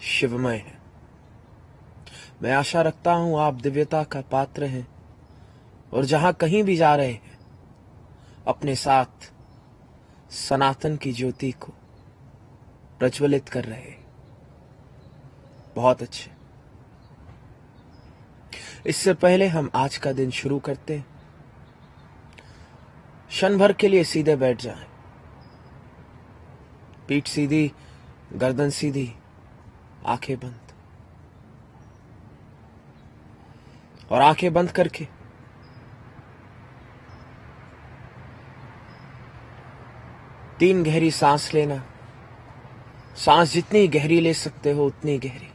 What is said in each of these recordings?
शिवमय है। मैं आशा रखता हूं आप दिव्यता का पात्र हैं और जहां कहीं भी जा रहे हैं अपने साथ सनातन की ज्योति को प्रज्वलित कर रहे हैं। बहुत अच्छे। इससे पहले हम आज का दिन शुरू करते हैं। क्षण भर के लिए सीधे बैठ जाएं। पीठ सीधी, गर्दन सीधी, आंखें बंद। और आंखें बंद करके तीन गहरी सांस लेना। सांस जितनी गहरी ले सकते हो उतनी गहरी।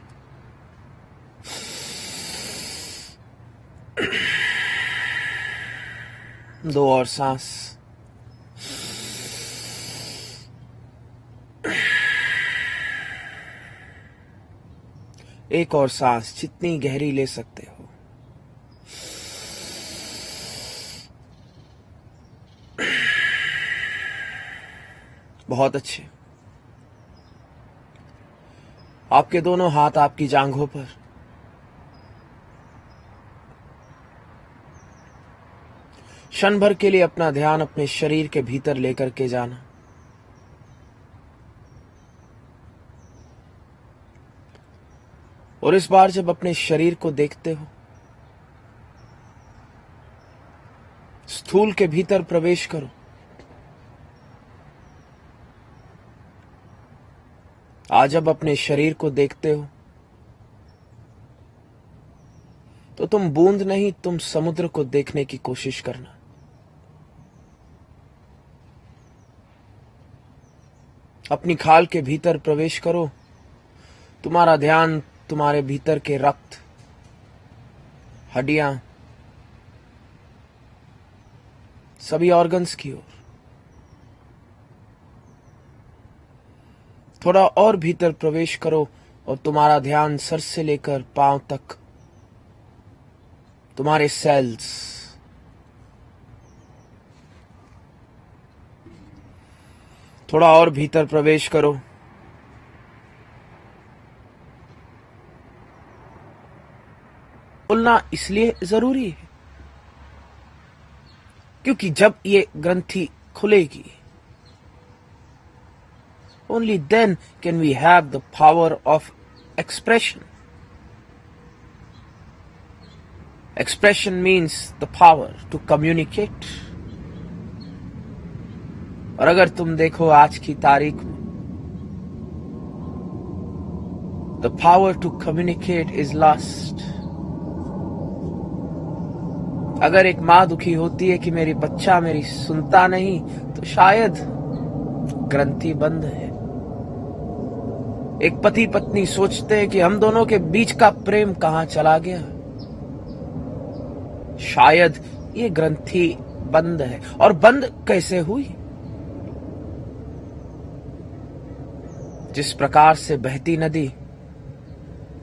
दो और सांस। एक और सांस जितनी गहरी ले सकते हो। बहुत अच्छे। आपके दोनों हाथ आपकी जांघों पर। क्षण भर के लिए अपना ध्यान अपने शरीर के भीतर लेकर के जाना। और इस बार जब अपने शरीर को देखते हो, स्थूल के भीतर प्रवेश करो। आज जब अपने शरीर को देखते हो तो तुम बूंद नहीं, तुम समुद्र को देखने की कोशिश करना। अपनी खाल के भीतर प्रवेश करो। तुम्हारा ध्यान तुम्हारे भीतर के रक्त, हड्डियां, सभी ऑर्गन्स की ओर। थोड़ा और भीतर प्रवेश करो और तुम्हारा ध्यान सर से लेकर पांव तक, तुम्हारे सेल्स, थोड़ा और भीतर प्रवेश करो। बोलना इसलिए जरूरी है क्योंकि जब ये ग्रंथि खुलेगी, only then can we have the power of expression. Expression means the power to communicate. और अगर तुम देखो आज की तारीख में, the power to communicate is lost. अगर एक माँ दुखी होती है कि मेरी बच्चा मेरी सुनता नहीं, तो शायद ग्रंथि बंद है। एक पति पत्नी सोचते हैं कि हम दोनों के बीच का प्रेम कहां चला गया, शायद ये ग्रंथि बंद है। और बंद कैसे हुई? जिस प्रकार से बहती नदी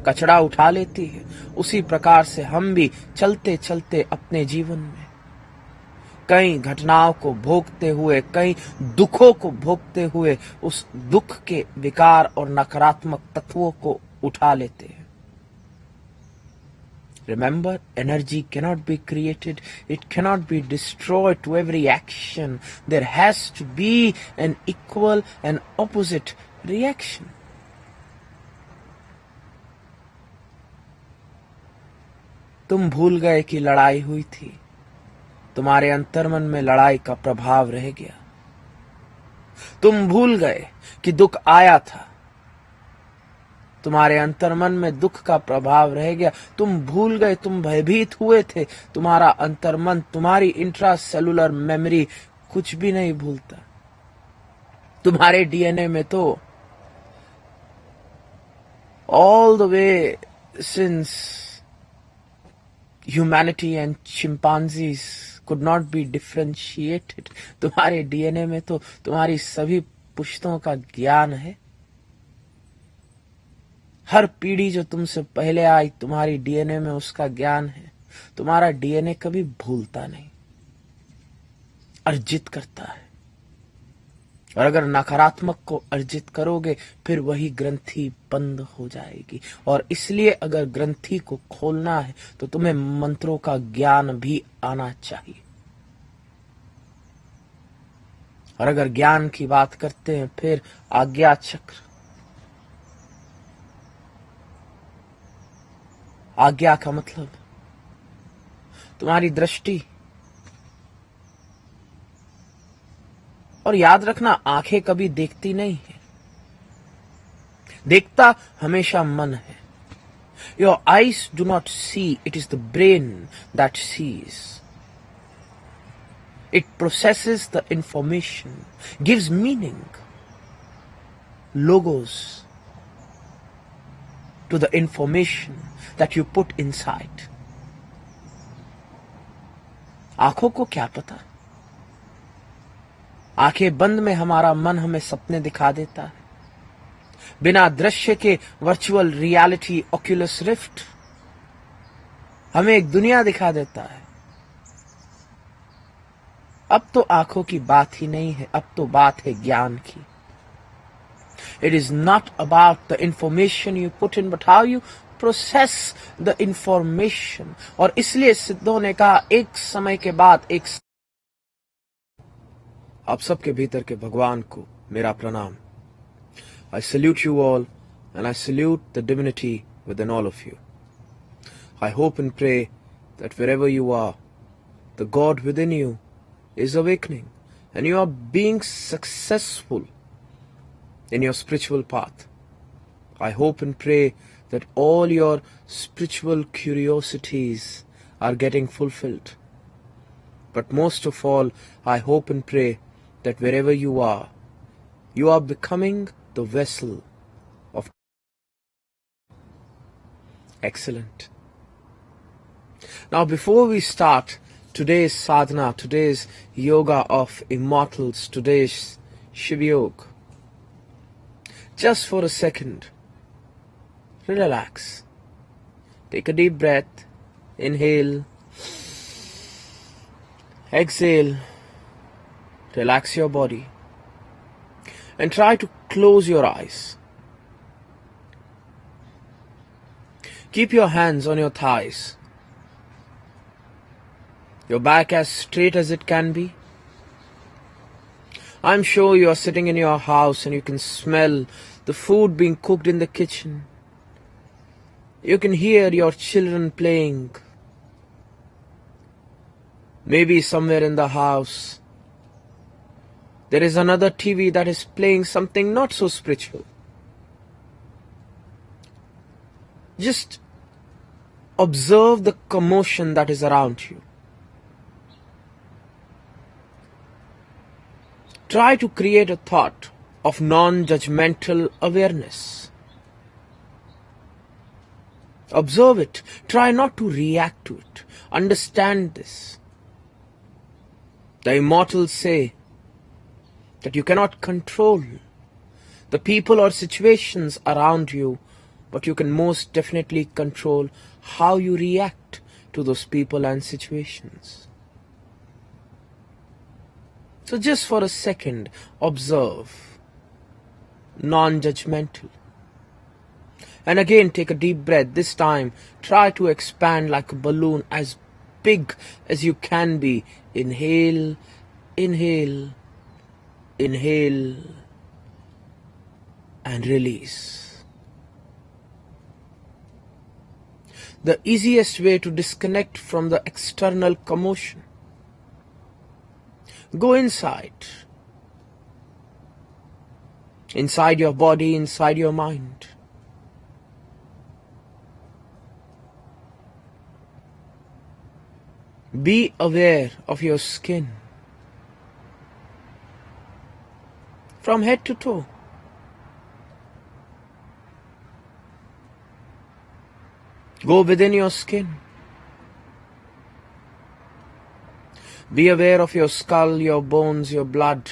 कचरा उठा लेती है, उसी प्रकार से हम भी चलते चलते अपने जीवन में कई घटनाओं को भोगते हुए, कई दुखों को भोगते हुए उस दुख के विकार और नकारात्मक तत्वों को उठा लेते हैं। Remember, energy cannot be created, it cannot be destroyed to every action. There has to be an equal and opposite reaction. तुम भूल गए कि लड़ाई हुई थी, तुम्हारे अंतर्मन में लड़ाई का प्रभाव रह गया। तुम भूल गए कि दुख आया था, तुम्हारे अंतर्मन में दुख का प्रभाव रह गया। तुम भूल गए, तुम भयभीत हुए थे, तुम्हारा अंतर्मन, तुम्हारी इंट्रा सेलुलर मेमोरी कुछ भी नहीं भूलता। तुम्हारे डीएनए में तो all the way since humanity and chimpanzees could not be differentiated, तुम्हारे डीएनए में तो तुम्हारी सभी पुश्तों का ज्ञान है। हर पीढ़ी जो तुमसे पहले आई, तुम्हारी डीएनए में उसका ज्ञान है। तुम्हारा डीएनए कभी भूलता नहीं, अर्जित करता है। और अगर नकारात्मक को अर्जित करोगे फिर वही ग्रंथि बंद हो जाएगी। और इसलिए अगर ग्रंथि को खोलना है तो तुम्हें मंत्रों का ज्ञान भी आना चाहिए। और अगर ज्ञान की बात करते हैं फिर आज्ञा चक्र। आज्ञा का मतलब तुम्हारी दृष्टि। और याद रखना, आंखें कभी देखती नहीं है, देखता हमेशा मन है। Your eyes do not see, it is the brain that sees. It processes the information, gives meaning, logos to the information that you put inside. आंखों को क्या पता? आंखें बंद में हमारा मन हमें सपने दिखा देता है। बिना दृश्य के वर्चुअल रियलिटी ऑक्यूलस रिफ्ट हमें एक दुनिया दिखा देता है। अब तो आंखों की बात ही नहीं है, अब तो बात है ज्ञान की। It is not about the information you put in, but how you process the information. और इसलिए सिद्धों ने कहा एक समय के बाद एक। आप सबके भीतर के भगवान को मेरा प्रणाम। I salute you all and I salute the divinity within all of you. I hope and pray that wherever you are, the God within you is awakening and you are being successful in your spiritual path. I hope and pray that all your spiritual curiosities are getting fulfilled. But most of all, I hope and pray that wherever you are becoming the vessel of. Excellent. Now before we start today's sadhana, today's yoga of Immortals, today's Shiv Yoga, just for a second, relax. Take a deep breath. Inhale. Exhale. Relax your body. And try to close your eyes. Keep your hands on your thighs. Your back as straight as it can be. I'm sure you are sitting in your house and you can smell the food being cooked in the kitchen. You can hear your children playing. Maybe somewhere in the house there is another TV that is playing something not so spiritual. Just observe the commotion that is around you. Try to create a thought of non-judgmental awareness. Observe it. Try not to react to it. Understand this. The Immortals say that you cannot control the people or situations around you, but you can most definitely control how you react to those people and situations. So just for a second, observe, non-judgmental. And again, take a deep breath. This time, try to expand like a balloon, as big as you can be. Inhale, inhale, inhale, and release. The easiest way to disconnect from the external commotion. Go inside your body, inside your mind. Be aware of your skin from head to toe. Go within your skin. Be aware of your skull, your bones, your blood,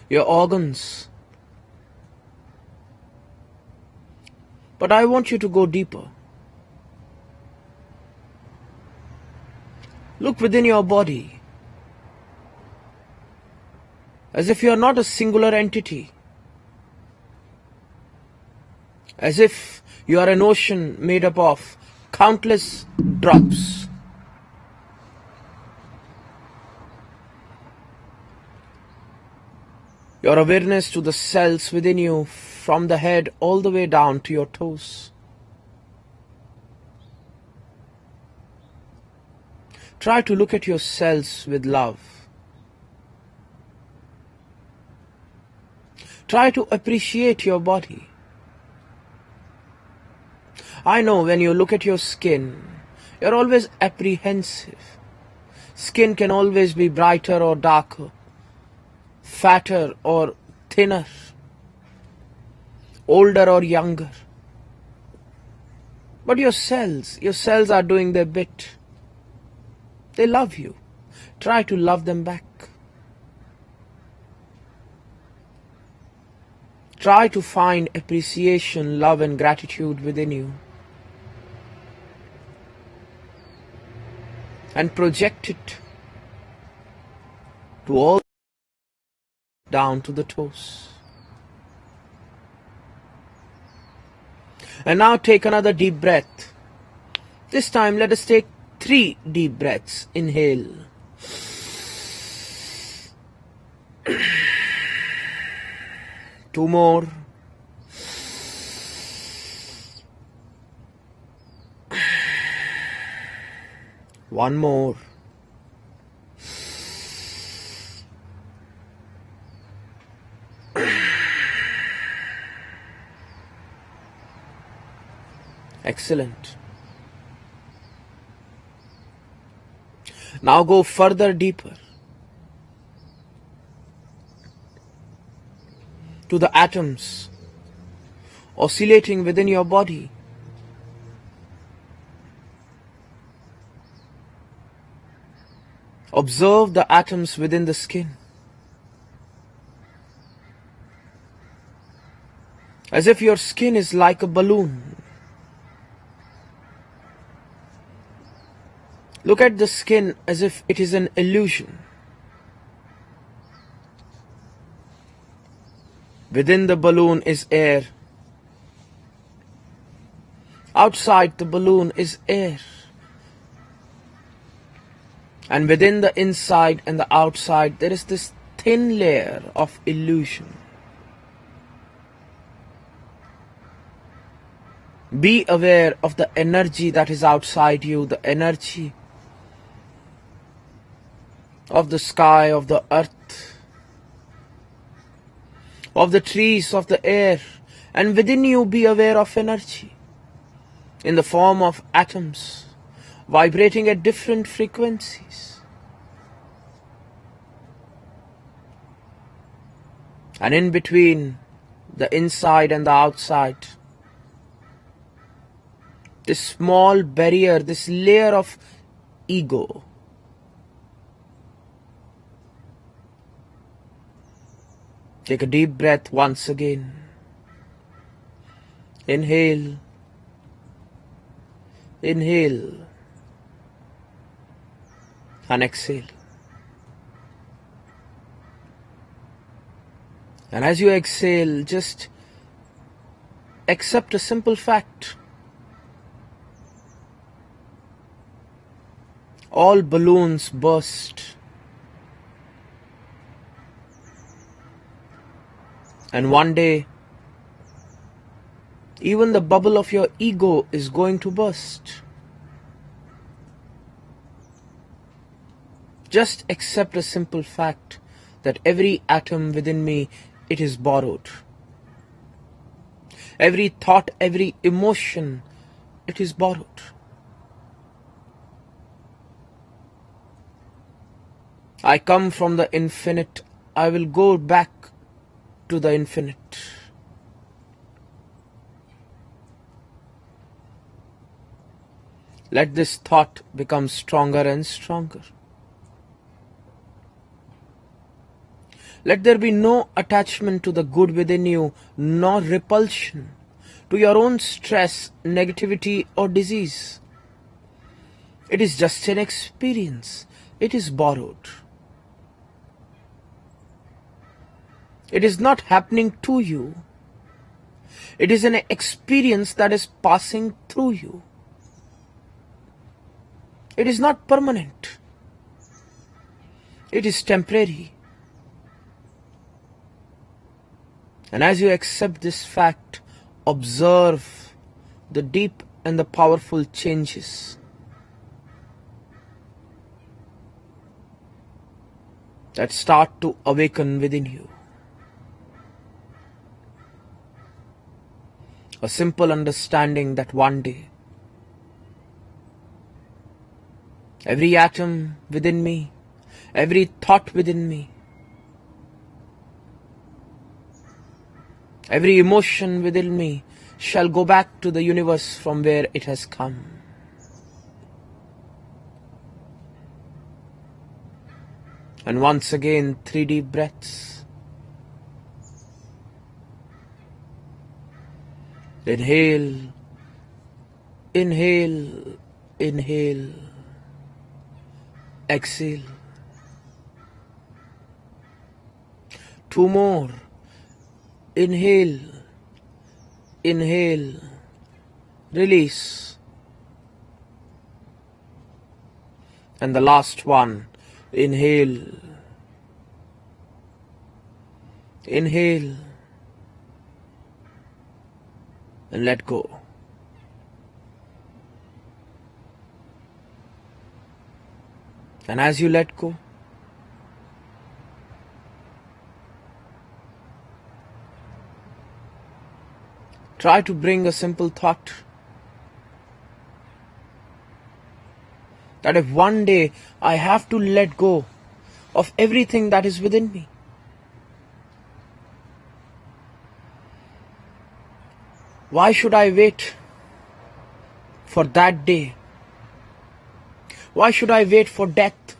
your organs. But I want you to go deeper. Look within your body. as if you are not a singular entity, as if you are an ocean made up of countless drops. Your awareness to the cells within you, from the head all the way down to your toes. Try to look at your cells with love. Try to appreciate your body. I know when you look at your skin, you're always apprehensive. Skin can always be brighter or darker, fatter or thinner, older or younger. But your cells are doing their bit. They love you. Try to love them back. Try to find appreciation, love and gratitude within you. And project it to all down to the toes. And now take another deep breath. This time let us take 3 deep breaths. Inhale. Two more. One more. Excellent. Now go further deeper to the atoms oscillating within your body. Observe the atoms within the skin, as if your skin is like a balloon. Look at the skin as if it is an illusion. Within the balloon is air. Outside the balloon is air. And within the inside and the outside, there is this thin layer of illusion. Be aware of the energy that is outside you, the energy of the sky, of the earth, of the trees, of the air. And within you be aware of energy in the form of atoms vibrating at different frequencies. And in between the inside and the outside, this small barrier, this layer of ego. Take a deep breath once again. Inhale. Inhale. And exhale. And as you exhale, just accept a simple fact. All balloons burst. And one day, even the bubble of your ego is going to burst. Just accept a simple fact that every atom within me, it is borrowed. Every thought, every emotion, it is borrowed. I come from the infinite. I will go back to the infinite. Let this thought become stronger and stronger. Let there be no attachment to the good within you, nor repulsion to your own stress, negativity or disease. It is just an experience. It is borrowed. It is not happening to you. It is an experience that is passing through you. It is not permanent. It is temporary. And as you accept this fact, observe the deep and the powerful changes that start to awaken within you. A simple understanding that one day, every atom within me, every thought within me, every emotion within me shall go back to the universe from where it has come. And once again, 3 deep breaths. Inhale, inhale, inhale. Exhale. 2 more. Inhale, inhale, release. And the last one, inhale, inhale, and let go. And as you let go, try to bring a simple thought that if one day I have to let go of everything that is within me, why should I wait for that day? Why should I wait for death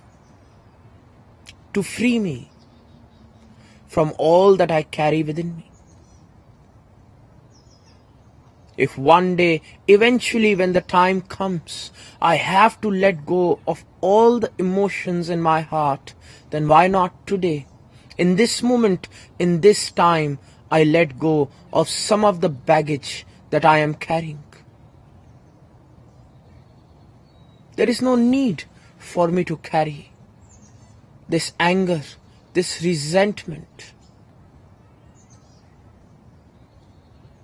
to free me from all that I carry within me? If one day, eventually when the time comes, I have to let go of all the emotions in my heart, then why not today? In this moment, in this time, I let go of some of the baggage that I am carrying. There is no need for me to carry this anger, this resentment,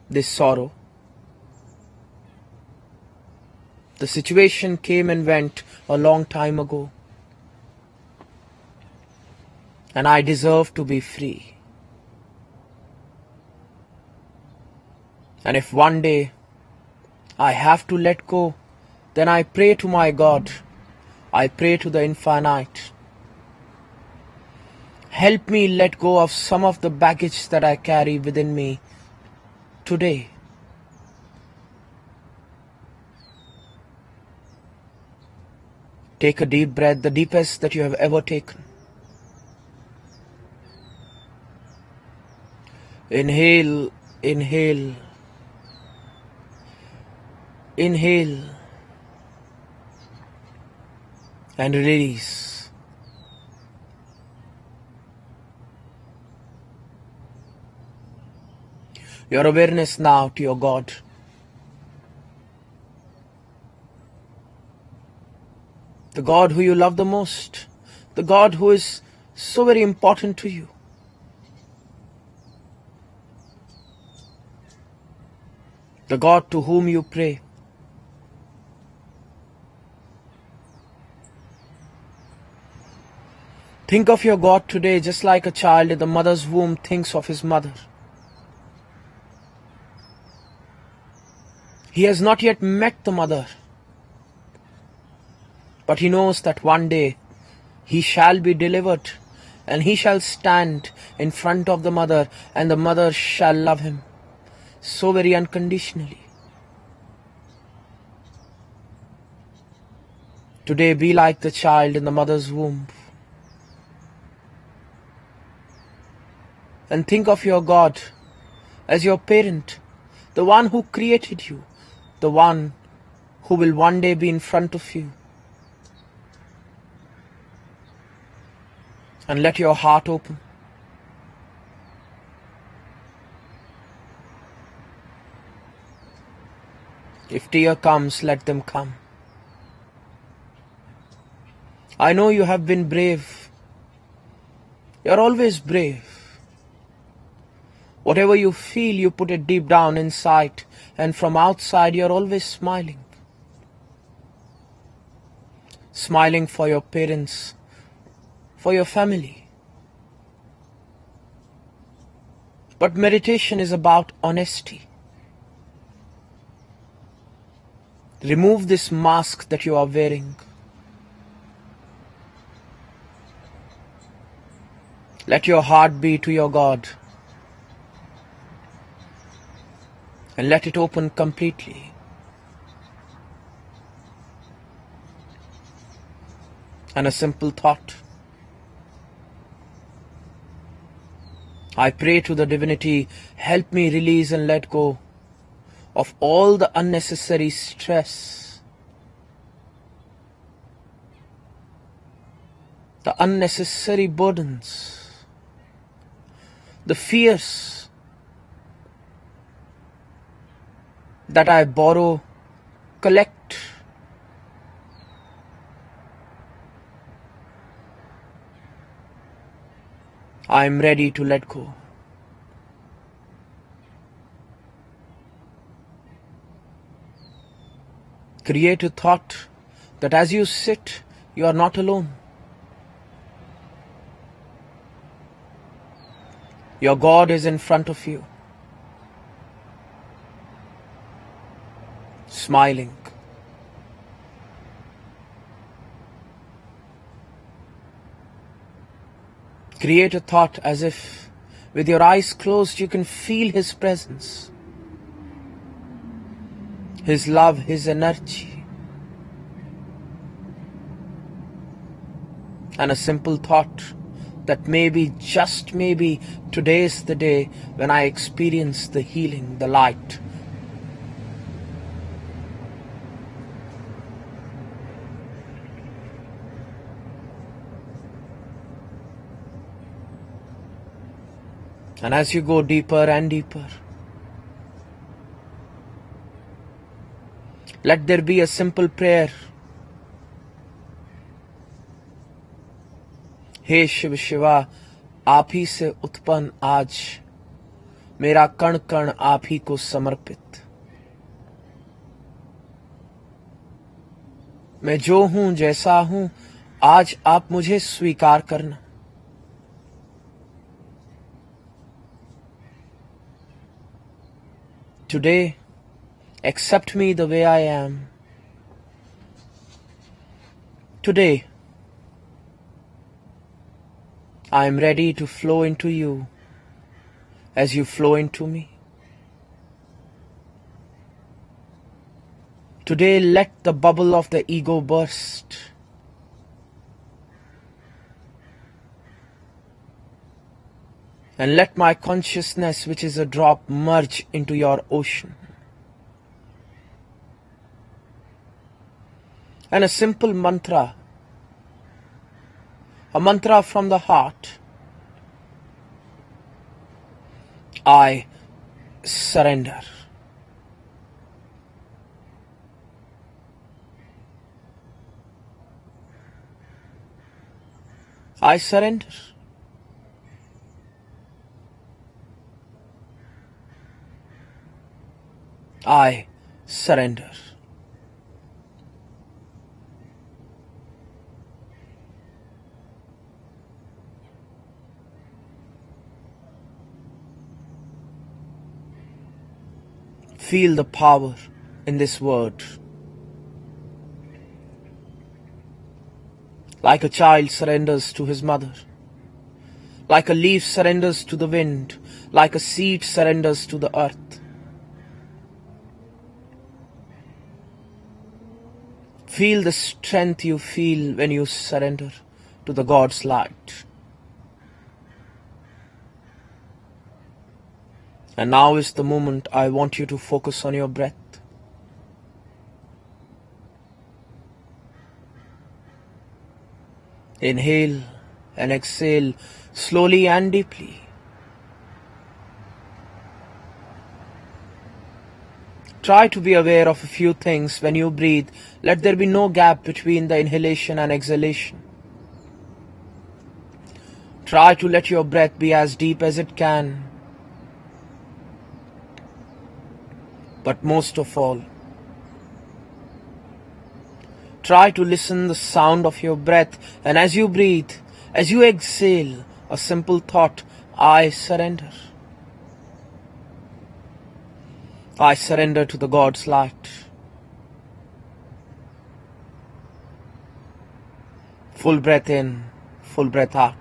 this sorrow. The situation came and went a long time ago, and I deserve to be free. And if one day I have to let go, then I pray to my God. I pray to the infinite. Help me let go of some of the baggage that I carry within me today. Take a deep breath, the deepest that you have ever taken. Inhale, inhale, inhale, and release. Your awareness now to your God. The God who you love the most. The God who is so very important to you. The God to whom you pray. Think of your God today just like a child in the mother's womb thinks of his mother. He has not yet met the mother, but he knows that one day he shall be delivered and he shall stand in front of the mother and the mother shall love him so very unconditionally. Today be like the child in the mother's womb and think of your God as your parent, the one who created you, the one who will one day be in front of you. And let your heart open. If tear comes, let them come. I know you have been brave. You're always brave. Whatever you feel, you put it deep down inside, and from outside you're always smiling. Smiling for your parents, for your family. But meditation is about honesty. Remove this mask that you are wearing. Let your heart be to your God. And let it open completely. And a simple thought. I pray to the divinity, help me release and let go of all the unnecessary stress, the unnecessary burdens, the fears that I borrow, collect. I am ready to let go. Create a thought that as you sit, you are not alone. Your God is in front of you, smiling. Create a thought as if with your eyes closed you can feel His presence, His love, His energy. And a simple thought that maybe, just maybe, today is the day when I experience the healing, the light. And as you go deeper and deeper, let there be a simple prayer. हे शिव शिवा, आप ही से उत्पन्न आज मेरा कण कण आप ही को समर्पित। मैं जो हूं जैसा हूं, आज आप मुझे स्वीकार करना। Today, accept me the way I am. Today, I am ready to flow into you as you flow into me. Today, let the bubble of the ego burst. And let my consciousness, which is a drop, merge into your ocean. And a simple mantra, a mantra from the heart. I surrender. I surrender. I surrender. Feel the power in this word. Like a child surrenders to his mother, like a leaf surrenders to the wind, like a seed surrenders to the earth. Feel the strength you feel when you surrender to the God's light. And now is the moment I want you to focus on your breath. Inhale and exhale slowly and deeply. Try to be aware of a few things when you breathe. Let there be no gap between the inhalation and exhalation. Try to let your breath be as deep as it can. But most of all, try to listen the sound of your breath, and as you breathe, as you exhale, a simple thought: I surrender. I surrender to the God's light. Full breath in, full breath out.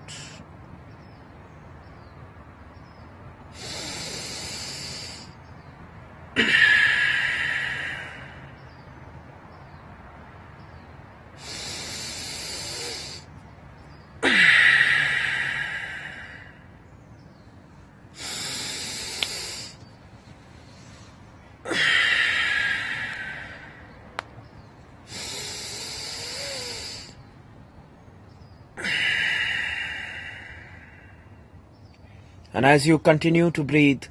And as you continue to breathe,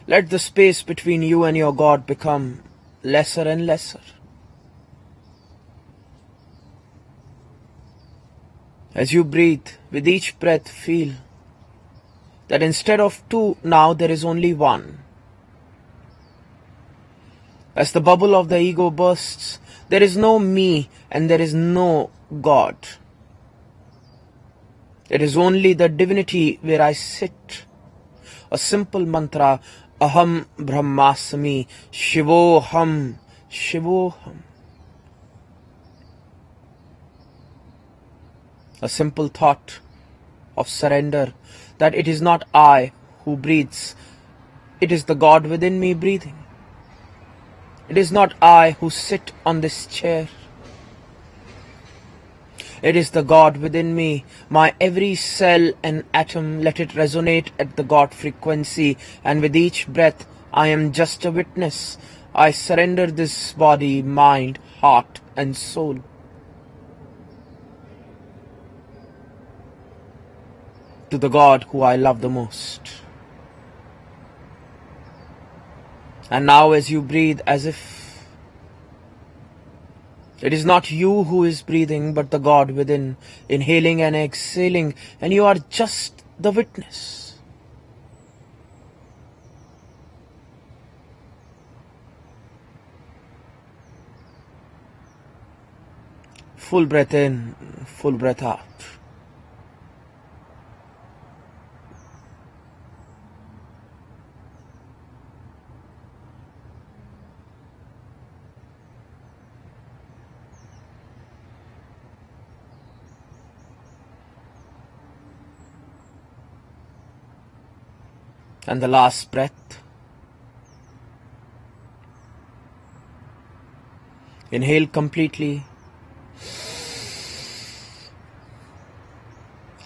let the space between you and your God become lesser and lesser. As you breathe, with each breath, feel that instead of two, now there is only one. As the bubble of the ego bursts, there is no me and there is no God. It is only the divinity where I sit. A simple mantra: Aham Brahmasmi, Shivoham, Shivoham. A simple thought of surrender, that it is not I who breathes, it is the God within me breathing. It is not I who sit on this chair. It is the God within me. My every cell and atom, let it resonate at the God frequency, and with each breath I am just a witness. I surrender this body, mind, heart and soul. To the God who I love the most. And now as you breathe, as if it is not you who is breathing, but the God within, inhaling and exhaling, and you are just the witness. Full breath in, full breath out. And the last breath. Inhale completely.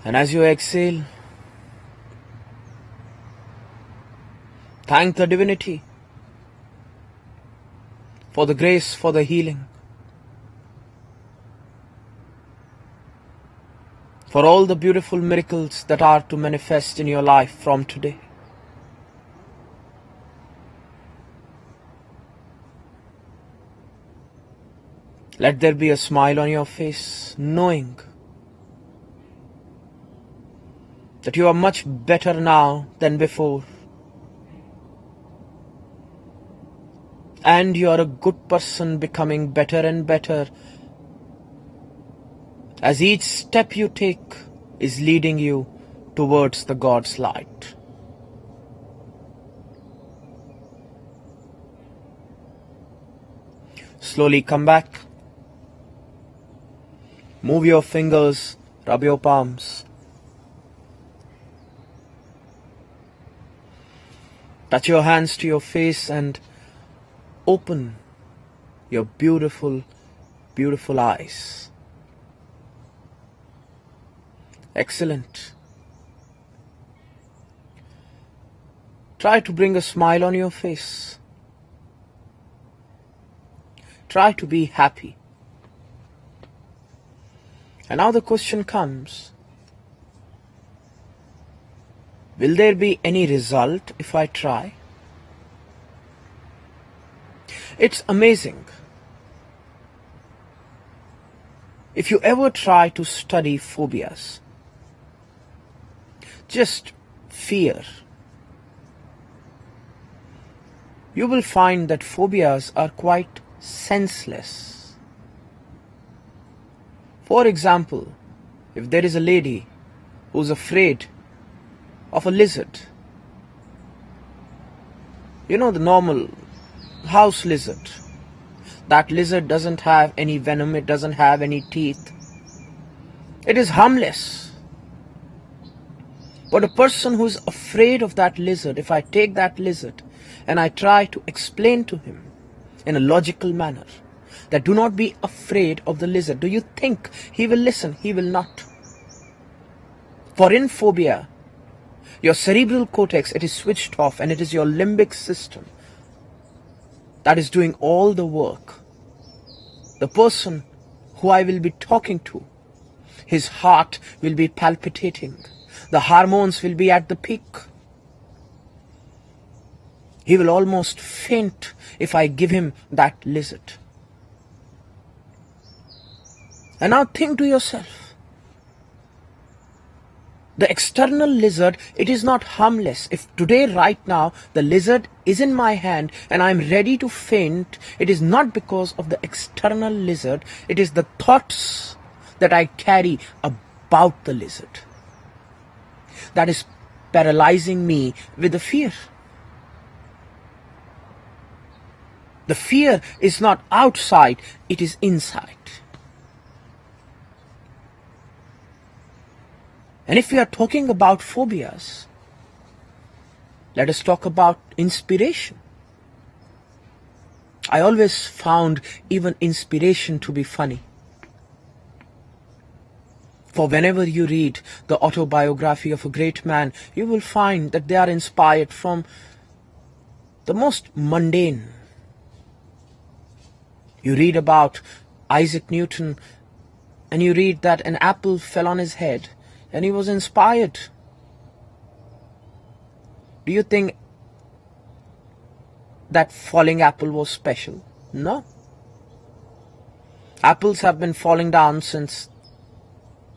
And as you exhale, thank the divinity for the grace, for the healing, for all the beautiful miracles that are to manifest in your life from today. Let there be a smile on your face, knowing that you are much better now than before. And you are a good person, becoming better and better as each step you take is leading you towards the God's light. Slowly come back. Move your fingers, rub your palms. Touch your hands to your face and open your beautiful, beautiful eyes. Excellent. Try to bring a smile on your face. Try to be happy. And now the question comes, will there be any result if I try? It's amazing. If you ever try to study phobias, just fear, you will find that phobias are quite senseless. For example, if there is a lady who's afraid of a lizard, the normal house lizard, that lizard doesn't have any venom, it doesn't have any teeth, it is harmless. But a person who is afraid of that lizard, if I take that lizard and I try to explain to him in a logical manner that do not be afraid of the lizard, do you think he will listen? He will not. For in phobia, your cerebral cortex, it is switched off, and it is your limbic system that is doing all the work. The person who I will be talking to, his heart will be palpitating. The hormones will be at the peak. He will almost faint if I give him that lizard. And now think to yourself, the external lizard, it is not harmless. If today, right now, the lizard is in my hand and I am ready to faint, it is not because of the external lizard, it is the thoughts that I carry about the lizard that is paralyzing me with the fear. The fear is not outside, it is inside. And if we are talking about phobias, let us talk about inspiration. I always found even inspiration to be funny. For whenever you read the autobiography of a great man, you will find that they are inspired from the most mundane. You read about Isaac Newton and you read that an apple fell on his head and he was inspired. Do you think that falling apple was special? No. Apples have been falling down since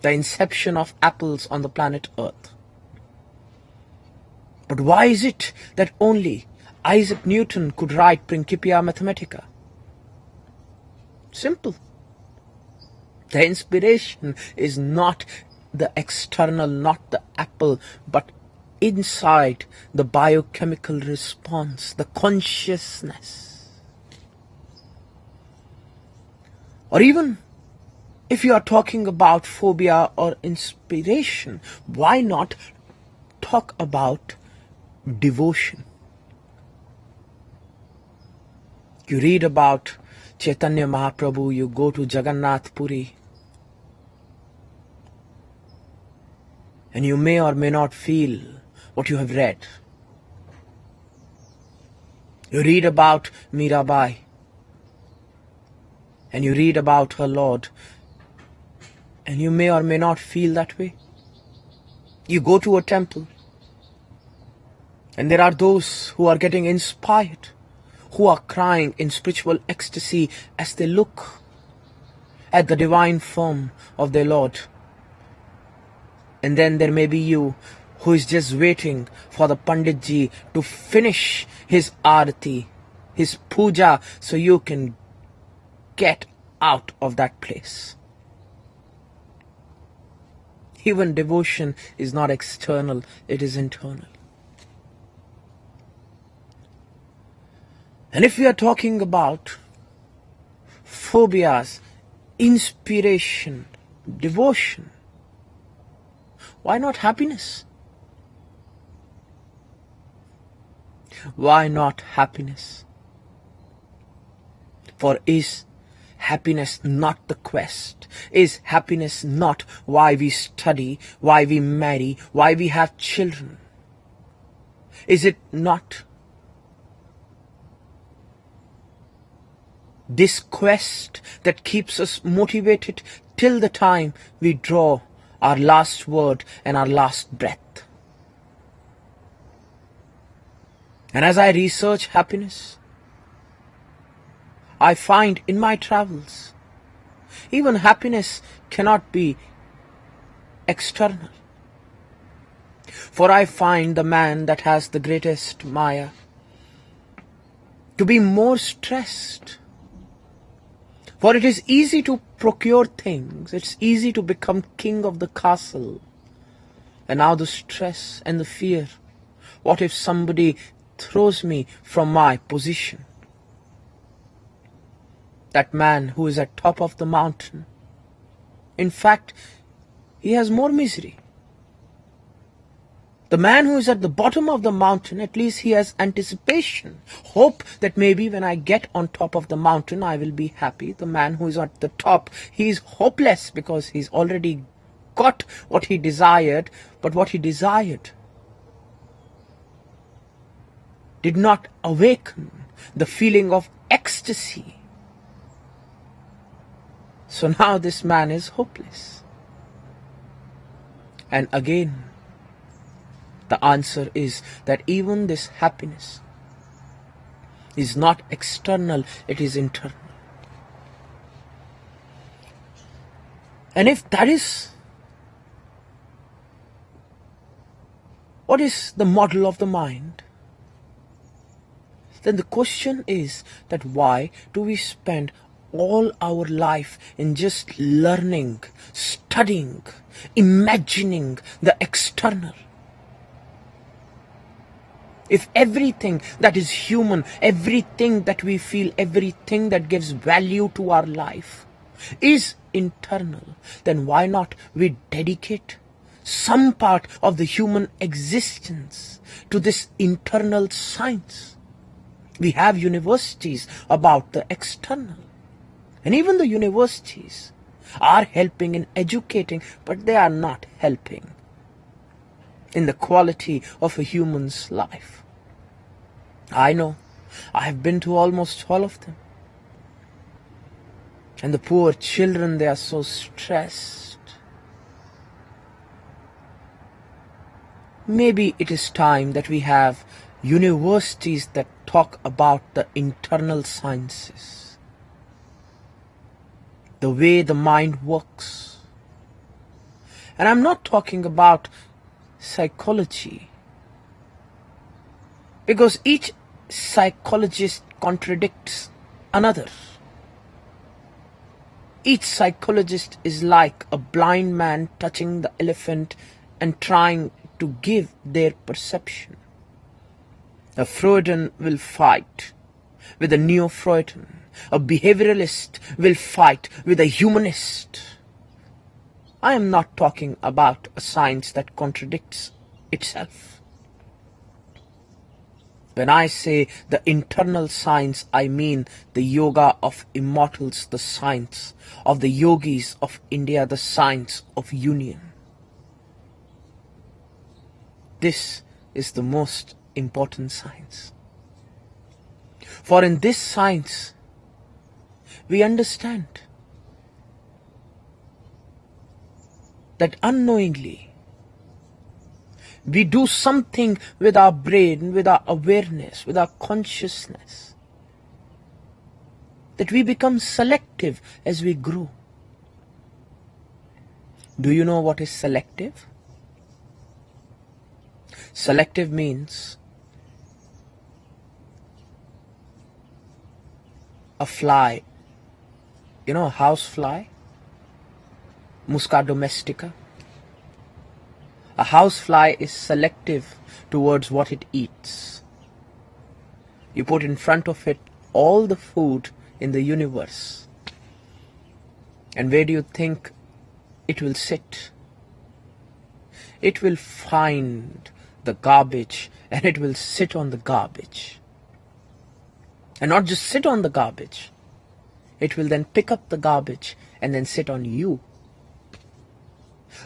the inception of apples on the planet Earth. But why is it that only Isaac Newton could write Principia Mathematica? Simple. The inspiration is not the external, not the apple, but inside the biochemical response, the consciousness. Or even if you are talking about phobia or inspiration, why not talk about devotion? You read about Chaitanya Mahaprabhu, you go to Jagannath Puri, and you may or may not feel what you have read. You read about Mirabai, and you read about her Lord, and you may or may not feel that way. You go to a temple, and there are those who are getting inspired, who are crying in spiritual ecstasy as they look at the divine form of their Lord. And then there may be you who is just waiting for the Panditji to finish his arati, his puja, so you can get out of that place. Even devotion is not external, it is internal. And if we are talking about phobias, inspiration, devotion, why not happiness? Why not happiness? For is happiness not the quest? Is happiness not why we study, why we marry, why we have children? Is it not this quest that keeps us motivated till the time we draw our last word and our last breath? And as I research happiness, I find in my travels, even happiness cannot be external. For I find the man that has the greatest Maya to be more stressed. For it is easy to procure things, it's easy to become king of the castle. And now the stress and the fear. What if somebody throws me from my position? That man who is at top of the mountain, in fact, he has more misery. The man who is at the bottom of the mountain, at least he has anticipation, hope that maybe when I get on top of the mountain, I will be happy. The man who is at the top, he is hopeless because he's already got what he desired, but what he desired did not awaken the feeling of ecstasy. So now this man is hopeless. And again, the answer is that even this happiness is not external, it is internal. And if that is what is the model of the mind, then the question is that why do we spend all our life in just learning, studying, imagining the external? If everything that is human, everything that we feel, everything that gives value to our life is internal, then why not we dedicate some part of the human existence to this internal science? We have universities about the external. And even the universities are helping in educating, but they are not helping in the quality of a human's life. I know, I have been to almost all of them. And the poor children, they are so stressed. Maybe it is time that we have universities that talk about the internal sciences, the way the mind works. And I'm not talking about psychology, because each psychologist contradicts another. Each psychologist is like a blind man touching the elephant and trying to give their perception. A Freudian will fight with a neo-Freudian. A behavioralist will fight with a humanist. I am not talking about a science that contradicts itself. When I say the internal science, I mean the yoga of Immortals, the science of the yogis of India, the science of union. This is the most important science. For in this science, we understand that unknowingly, we do something with our brain, with our awareness, with our consciousness, that we become selective as we grow. Do you know what is selective? Selective means a fly, a house fly, Musca domestica. A housefly is selective towards what it eats. You put in front of it all the food in the universe. And where do you think it will sit? It will find the garbage and it will sit on the garbage. And not just sit on the garbage. It will then pick up the garbage and then sit on you.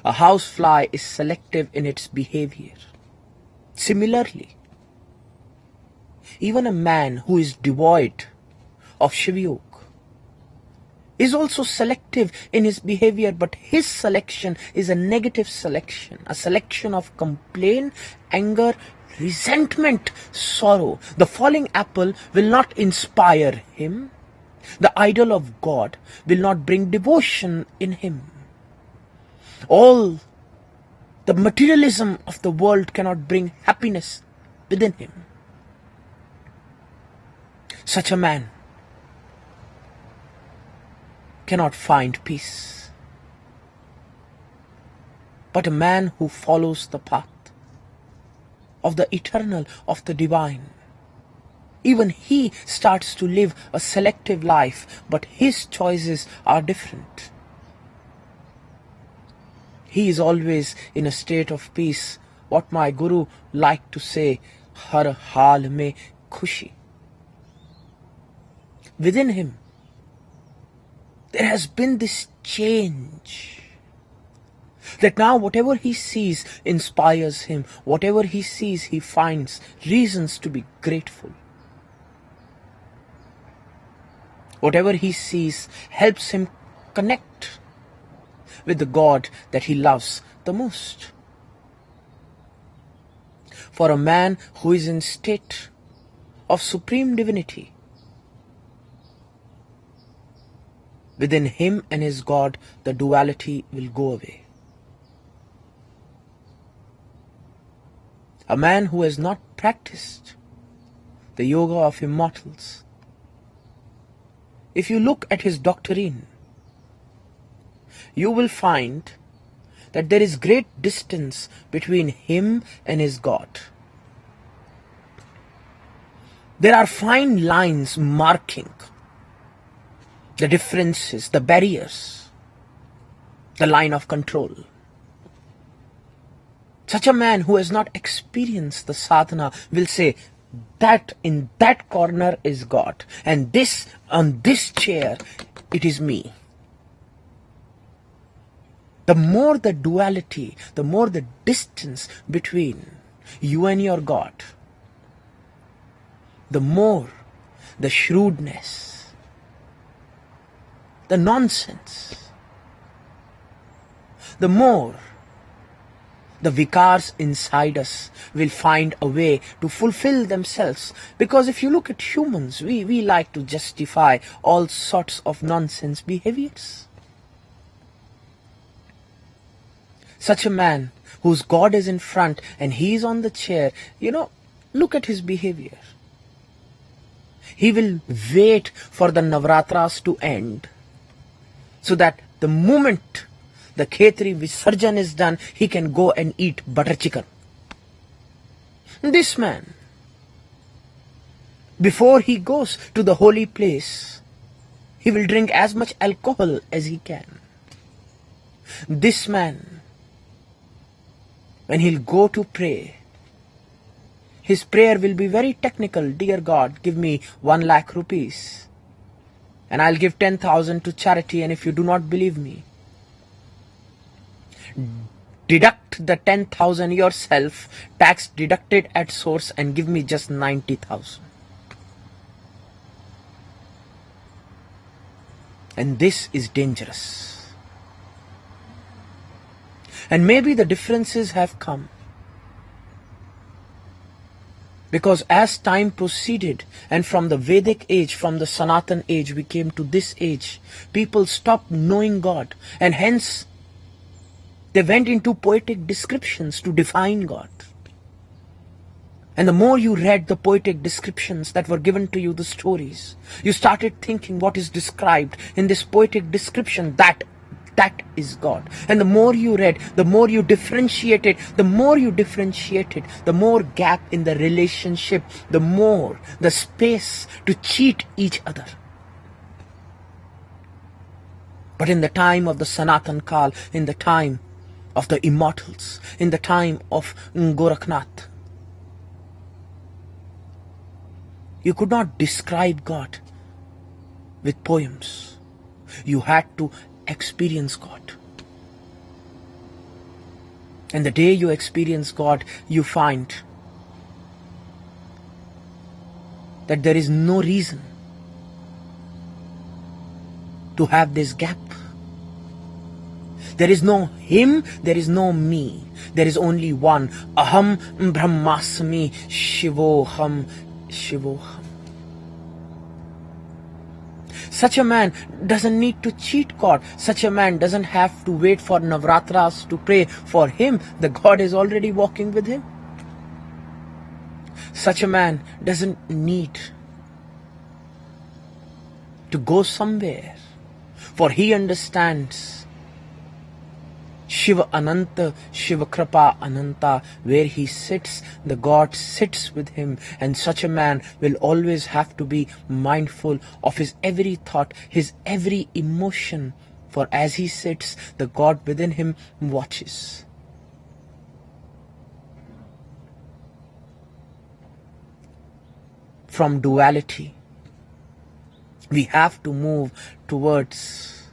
A housefly is selective in its behavior. Similarly, even a man who is devoid of Shiv Yoga is also selective in his behavior, but his selection is a negative selection, a selection of complaint, anger, resentment, sorrow. The falling apple will not inspire him. The idol of God will not bring devotion in him. All the materialism of the world cannot bring happiness within him. Such a man cannot find peace. But a man who follows the path of the eternal, of the divine, even he starts to live a selective life, but his choices are different. He is always in a state of peace. What my Guru liked to say, har haal mein khushi. Within him, there has been this change. That now whatever he sees inspires him. Whatever he sees, he finds reasons to be grateful. Whatever he sees helps him connect with the God that he loves the most. For a man who is in state of supreme divinity, within him and his God, the duality will go away. A man who has not practiced the yoga of immortals, if you look at his doctrine, you will find that there is great distance between him and his God. There are fine lines marking the differences, the barriers, the line of control. Such a man who has not experienced the sadhana will say that in that corner is God, and this on this chair it is me. The more the duality, the more the distance between you and your God, the more the shrewdness, the nonsense, the more the vikars inside us will find a way to fulfill themselves. Because if you look at humans, we like to justify all sorts of nonsense behaviors. Such a man whose God is in front and he is on the chair, look at his behavior. He will wait for the Navratras to end, so that the moment the Khetri Visarjan is done, he can go and eat butter chicken. This man, before he goes to the holy place, he will drink as much alcohol as he can. This man, when he'll go to pray, his prayer will be very technical. Dear God, give me 1 lakh rupees and I'll give 10,000 to charity, and if you do not believe me, deduct the 10,000 yourself, tax deducted at source, and give me just 90,000. And this is dangerous. And maybe the differences have come because as time proceeded, and from the Vedic age, from the Sanatan age, we came to this age, people stopped knowing God, and hence they went into poetic descriptions to define God. And the more you read the poetic descriptions that were given to you, the stories, you started thinking what is described in this poetic description, that is God. And the more you read, the more you differentiated, the more gap in the relationship, the more the space to cheat each other. But in the time of the Sanatan Kal, in the time of the Immortals, in the time of Gorakhnath, you could not describe God with poems. You had to experience God. And the day you experience God, you find that there is no reason to have this gap. There is no him, there is no me. There is only one. Aham brahmasmi shivoham shivoham. Such a man doesn't need to cheat God. Such a man doesn't have to wait for Navratras to pray for him. The God is already walking with him. Such a man doesn't need to go somewhere, for he understands Shiva Ananta, Shiva Kripa Ananta. Where he sits, the God sits with him, and such a man will always have to be mindful of his every thought, his every emotion, for as he sits, the God within him watches. From duality, we have to move towards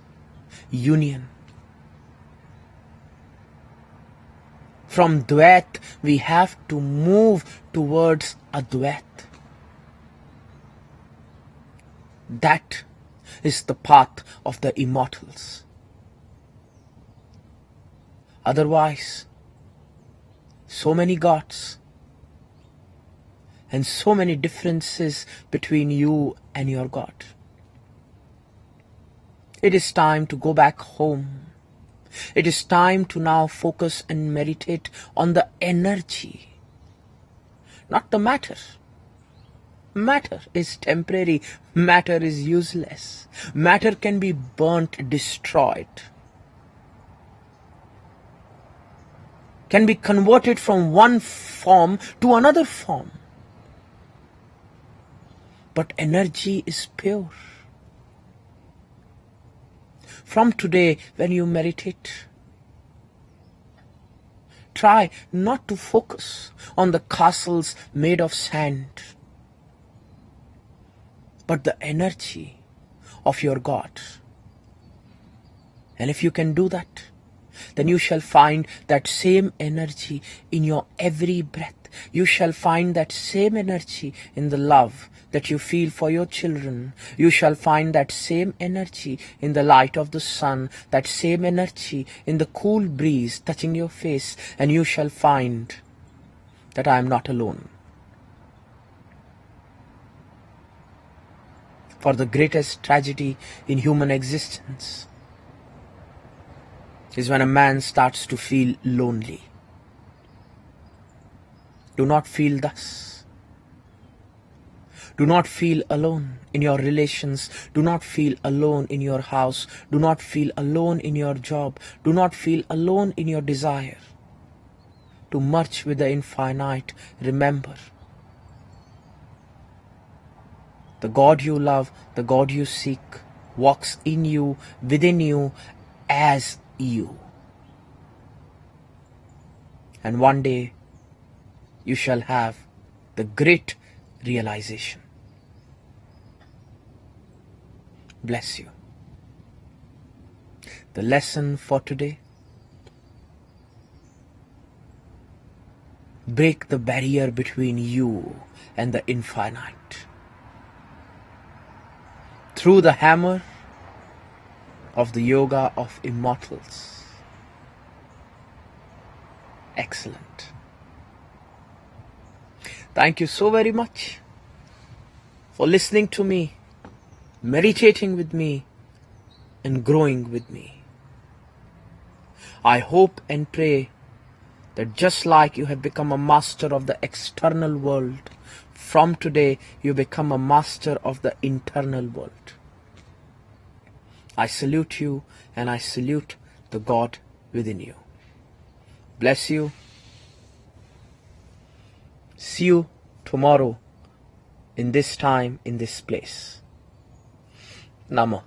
union. From Dvait, we have to move towards Advait. That is the path of the immortals. Otherwise, so many gods and so many differences between you and your God. It is time to go back home. It is time to now focus and meditate on the energy, not the matter. Matter is temporary. Matter is useless. Matter can be burnt, destroyed, can be converted from one form to another form. But energy is pure. From today, when you meditate, try not to focus on the castles made of sand, but the energy of your God. And if you can do that, then you shall find that same energy in your every breath. You shall find that same energy in the love that you feel for your children. You shall find that same energy in the light of the sun, that same energy in the cool breeze touching your face, and you shall find that I am not alone. For the greatest tragedy in human existence is when a man starts to feel lonely. Do not feel thus. Do not feel alone in your relations. Do not feel alone in your house. Do not feel alone in your job. Do not feel alone in your desire to merge with the infinite. Remember, the God you love, the God you seek, walks in you, within you, as you. And one day, you shall have the great realization. Bless you. The lesson for today: break the barrier between you and the infinite through the hammer of the yoga of immortals. Excellent. Thank you so very much for listening to me, meditating with me, and growing with me. I hope and pray that just like you have become a master of the external world, from today you become a master of the internal world. I salute you, and I salute the God within you. Bless you. See you tomorrow in this time, in this place. Namo.